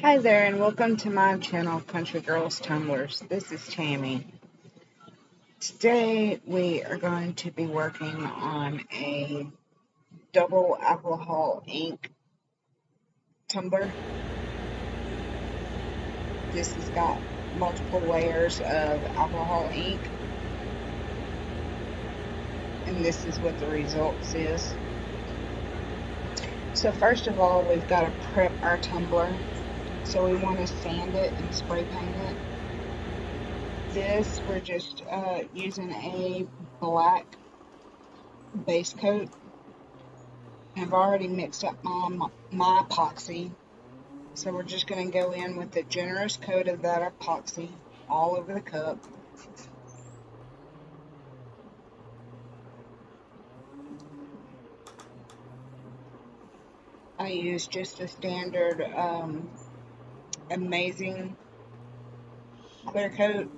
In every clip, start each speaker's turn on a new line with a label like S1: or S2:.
S1: Hi there, and welcome to my channel, Country Girls Tumblers. This is Tammy. Today we are going to be working on a double alcohol ink tumbler. This has got multiple layers of alcohol ink, and this is what the results is. So first of all, we've got to prep our tumbler. So we want to sand it and spray paint it. This, we're just using a black base coat. I've already mixed up my epoxy, so we're just going to go in with a generous coat of that epoxy all over the cup. I use just a standard amazing clear coat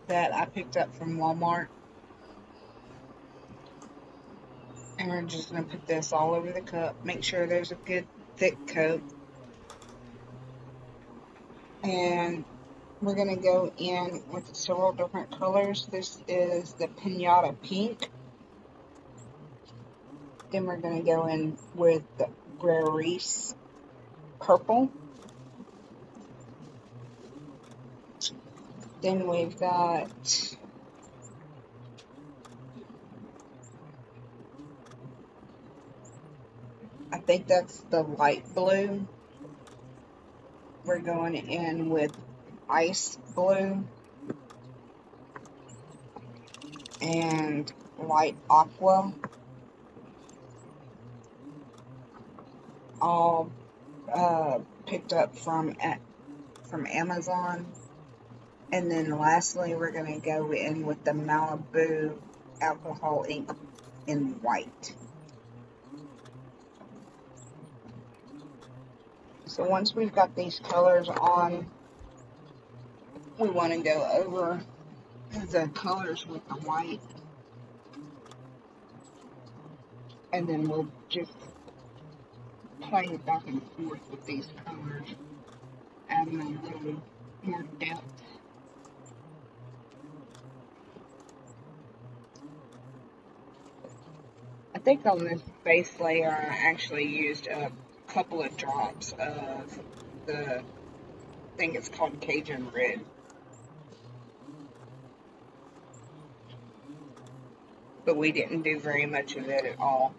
S1: that I picked up from Walmart. And we're just going to put this all over the cup. Make sure there's a good thick coat. And we're going to go in with several different colors. This is the Pinata Pink. Then we're going to go in with the Reese Purple. Then we've got I think that's the light blue. We're going in with ice blue and light aqua, all picked up from Amazon. And then lastly, we're going to go in with the Marabu alcohol ink in white. So once we've got these colors on, we want to go over the colors with the white, and then we'll just play it back and forth with these colors, adding a little more depth. I think on this base layer I actually used a couple of drops of the, I think it's called Cajun Red. But we didn't do very much of it at all.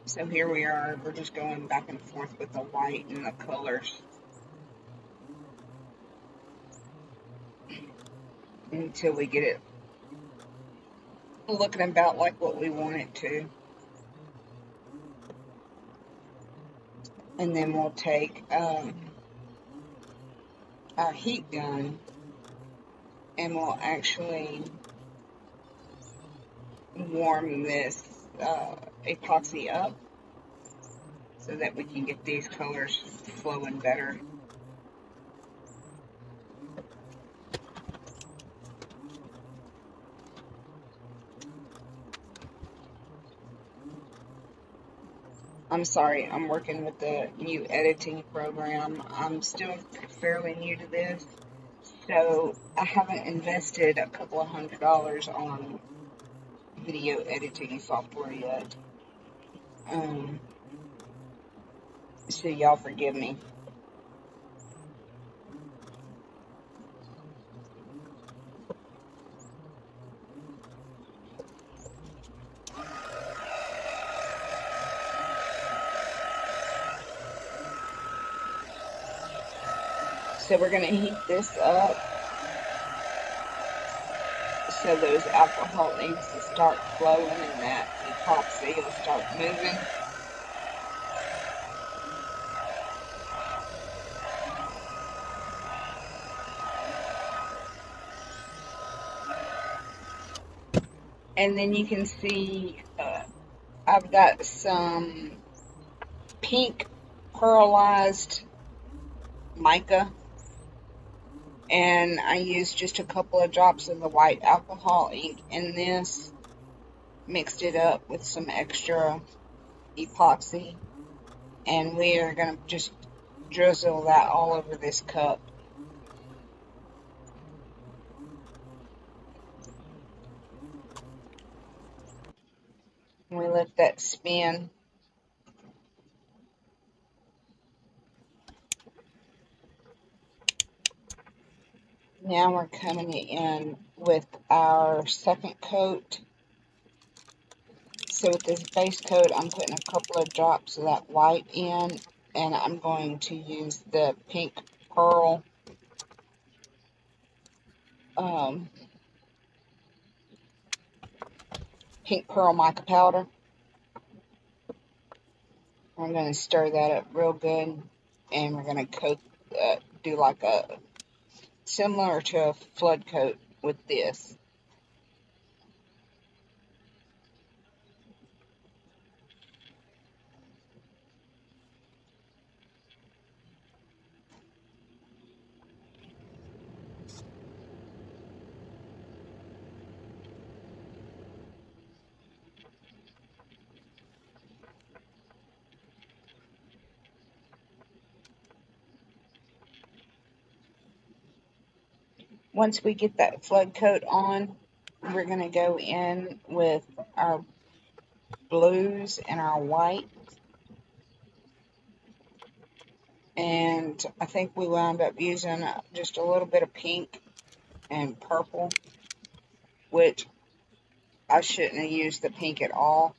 S1: So here we are, we're just going back and forth with the white and the colors until we get it looking about like what we want it to. And then we'll take our heat gun and we'll actually warm this epoxy up so that we can get these colors flowing better. I'm sorry, I'm working with the new editing program. I'm still fairly new to this, so I haven't invested a couple of $100 on video editing software yet. So y'all forgive me. So we're going to heat this up so those alcohol inks will start flowing and that epoxy will start moving. And then you can see I've got some pink pearlized mica, and I used just a couple of drops of the white alcohol ink in this, mixed it up with some extra epoxy, and we are going to just drizzle that all over this cup. We let that spin. Now we're coming in with our second coat. So with this base coat, I'm putting a couple of drops of that white in, and I'm going to use the pink pearl um, mica powder. I'm going to stir that up real good, and we're going to coat, do like a similar to a flood coat with this. Once we get that flood coat on, we're going to go in with our blues and our white. And I think we wound up using just a little bit of pink and purple, which I shouldn't have used the pink at all,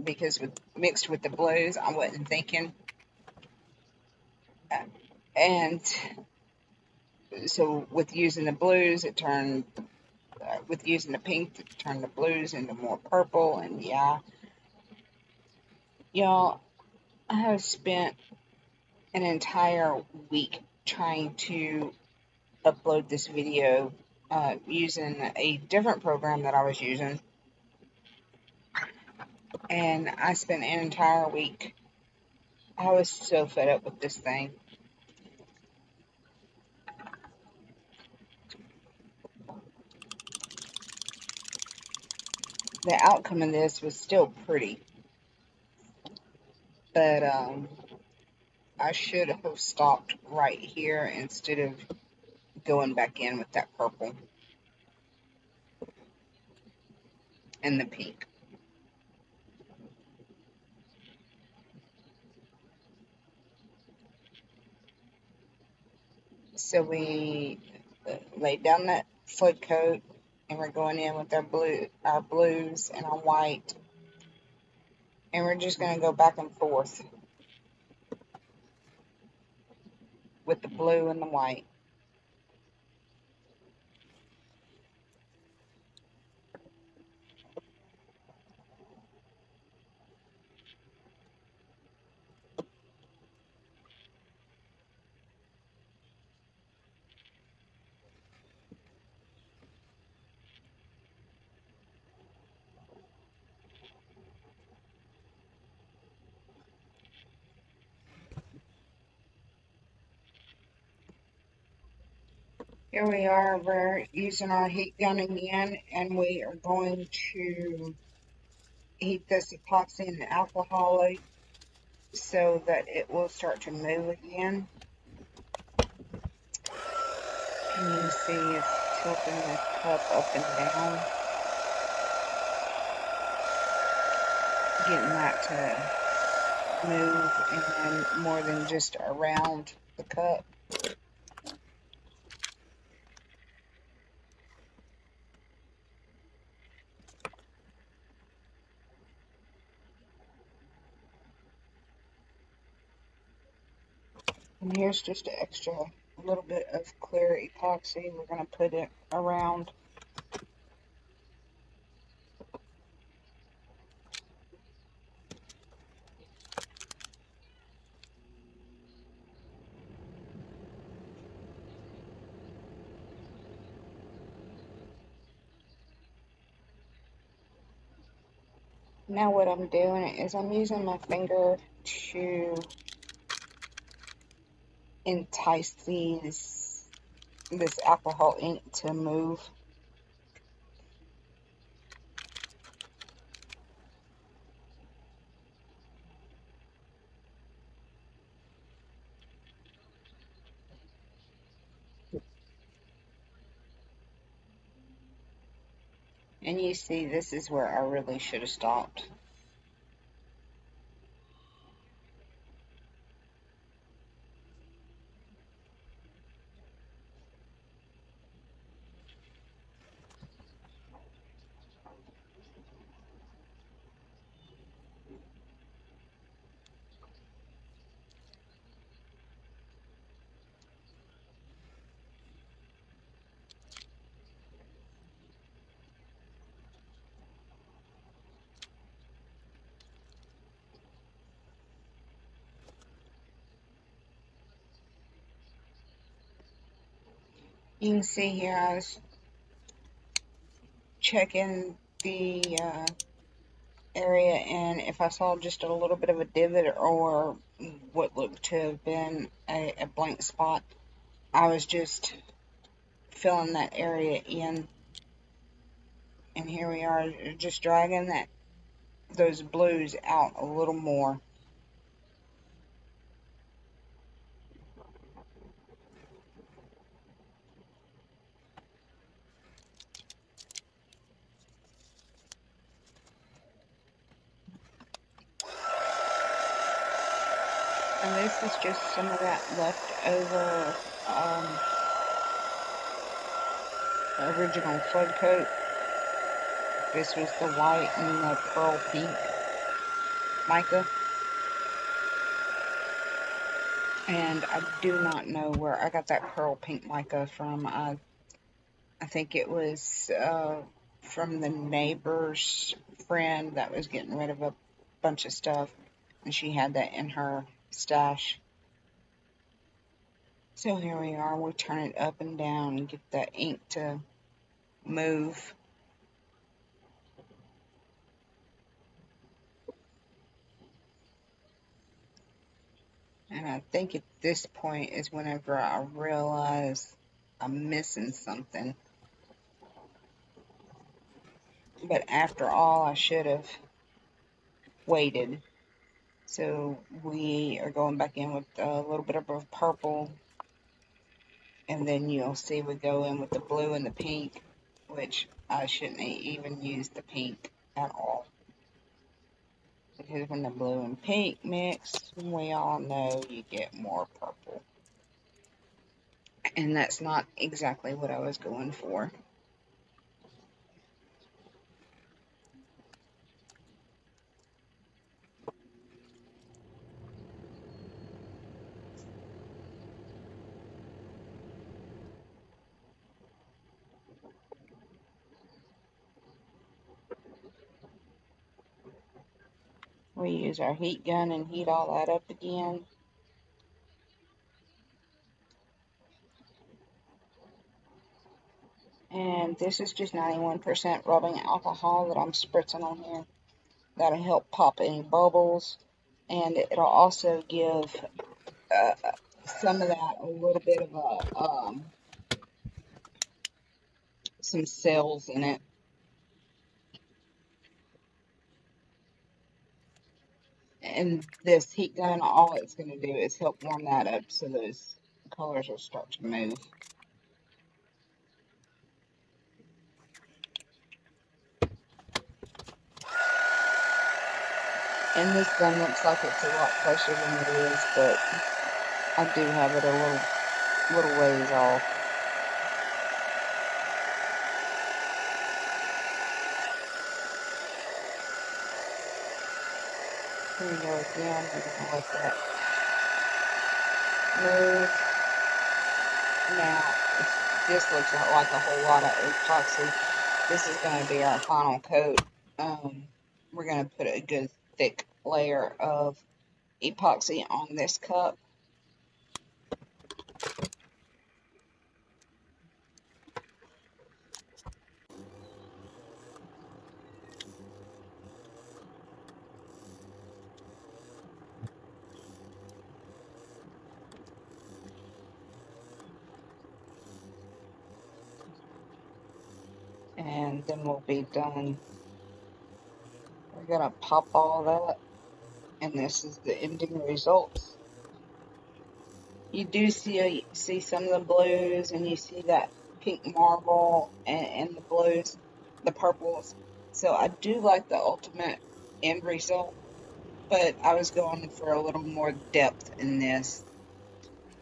S1: because mixed with the blues, I wasn't thinking. And so with using the blues, it turned, with using the pink, it turned the blues into more purple. And yeah, y'all, I have spent an entire week trying to upload this video using a different program that I was using. And I spent an entire week. I was so fed up with this thing. The outcome of this was still pretty, but I should have stopped right here instead of going back in with that purple and the pink. So we laid down that flood coat, and we're going in with our blues and our white, and we're just going to go back and forth with the blue and the white. Here we are, we're using our heat gun again, and we are going to heat this epoxy in the alcohol so that it will start to move again. Can you see it's tilting the cup up and down? Getting that to move, and more than just around the cup. And here's just an extra little bit of clear epoxy. We're going to put it around. Now what I'm doing is I'm using my finger to entice this alcohol ink to move. And you see, this is where I really should have stopped. You can see here I was checking the area, and if I saw just a little bit of a divot or what looked to have been a blank spot, I was just filling that area in. And here we are, just dragging those blues out a little more. And this is just some of that leftover original flood coat. This was the white and the pearl pink mica. And I do not know where I got that pearl pink mica from. I think it was from the neighbor's friend that was getting rid of a bunch of stuff, and she had that in her stash. So here we are, we turn it up and down and get that ink to move. And I think at this point is whenever I realize I'm missing something. But after all, I should have waited. So we are going back in with a little bit of a purple, and then you'll see we go in with the blue and the pink, which I shouldn't even use the pink at all. Because when the blue and pink mix, we all know you get more purple. And that's not exactly what I was going for. We use our heat gun and heat all that up again. And this is just 91% rubbing alcohol that I'm spritzing on here. That'll help pop any bubbles. And it'll also give some of that a little bit of some cells in it. And this heat gun, all it's going to do is help warm that up so those colors will start to move. And this gun looks like it's a lot closer than it is, but I do have it a little ways off. Here we go again. We're going to let that move. Now, this looks like a whole lot of epoxy. This is going to be our final coat. We're going to put a good thick layer of epoxy on this cup. And then we'll be done. We're going to pop all that. And this is the ending results. You do see some of the blues, and you see that pink marble and the blues. the purples. So I do like the ultimate end result, but I was going for a little more depth in this.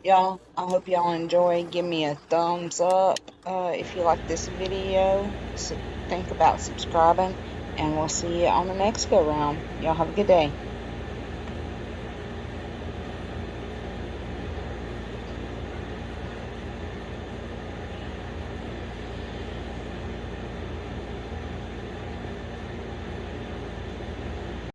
S1: Y'all, I hope y'all enjoy. Give me a thumbs up if you like this video. So think about subscribing, and we'll see you on the next go round. Y'all have a good day.